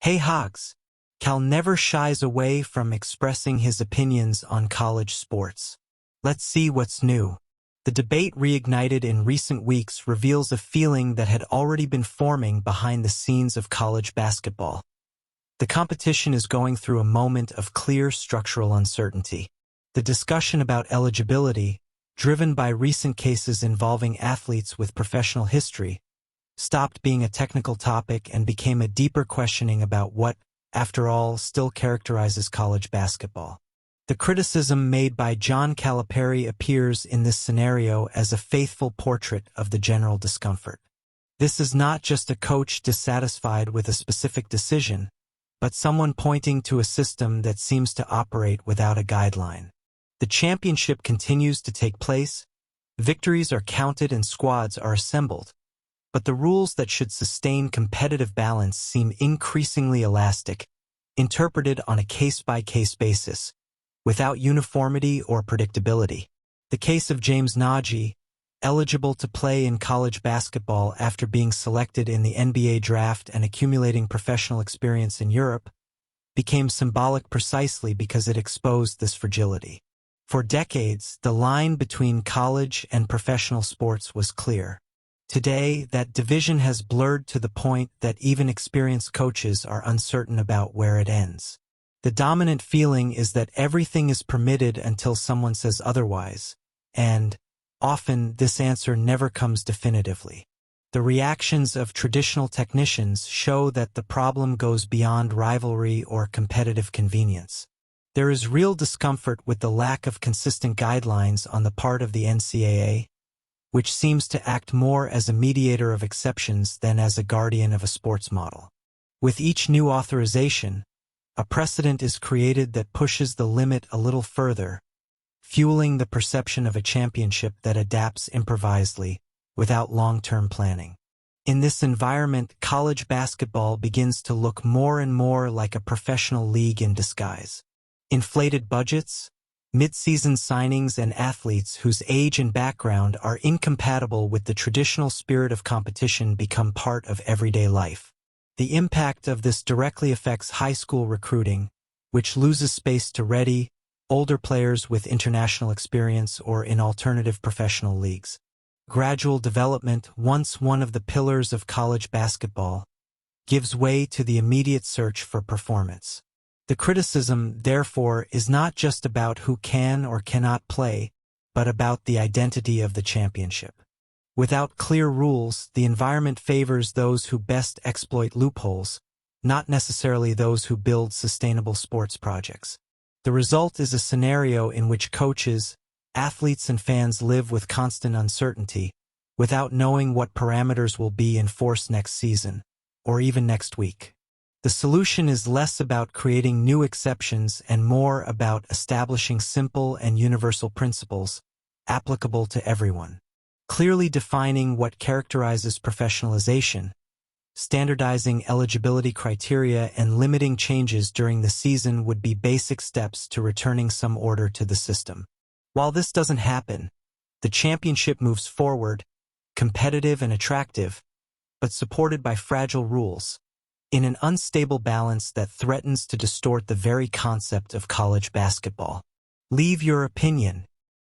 Hey Hogs! Cal never shies away from expressing his opinions on college sports. Let's see what's new. The debate reignited in recent weeks reveals a feeling that had already been forming behind the scenes of college basketball. The competition is going through a moment of clear structural uncertainty. The discussion about eligibility, driven by recent cases involving athletes with professional history, stopped being a technical topic and became a deeper questioning about what, after all, still characterizes college basketball. The criticism made by John Calipari appears in this scenario as a faithful portrait of the general discomfort. This is not just a coach dissatisfied with a specific decision, but someone pointing to a system that seems to operate without a guideline. The championship continues to take place, victories are counted and squads are assembled, but the rules that should sustain competitive balance seem increasingly elastic, interpreted on a case-by-case basis, without uniformity or predictability. The case of James Nagy, eligible to play in college basketball after being selected in the NBA draft and accumulating professional experience in Europe, became symbolic precisely because it exposed this fragility. For decades, the line between college and professional sports was clear. Today, that division has blurred to the point that even experienced coaches are uncertain about where it ends. The dominant feeling is that everything is permitted until someone says otherwise, and, often, this answer never comes definitively. The reactions of traditional technicians show that the problem goes beyond rivalry or competitive convenience. There is real discomfort with the lack of consistent guidelines on the part of the NCAA, which seems to act more as a mediator of exceptions than as a guardian of a sports model. With each new authorization, a precedent is created that pushes the limit a little further, fueling the perception of a championship that adapts improvisedly, without long-term planning. In this environment, college basketball begins to look more and more like a professional league in disguise. Inflated budgets, mid-season signings, and athletes whose age and background are incompatible with the traditional spirit of competition become part of everyday life. The impact of this directly affects high school recruiting, which loses space to ready, older players with international experience or in alternative professional leagues. Gradual development, once one of the pillars of college basketball, gives way to the immediate search for performance. The criticism, therefore, is not just about who can or cannot play, but about the identity of the championship. Without clear rules, the environment favors those who best exploit loopholes, not necessarily those who build sustainable sports projects. The result is a scenario in which coaches, athletes, and fans live with constant uncertainty, without knowing what parameters will be enforced next season, or even next week. The solution is less about creating new exceptions and more about establishing simple and universal principles, applicable to everyone. Clearly defining what characterizes professionalization, standardizing eligibility criteria, and limiting changes during the season would be basic steps to returning some order to the system. While this doesn't happen, the championship moves forward, competitive and attractive, but supported by fragile rules, in an unstable balance that threatens to distort the very concept of college basketball. Leave your opinion.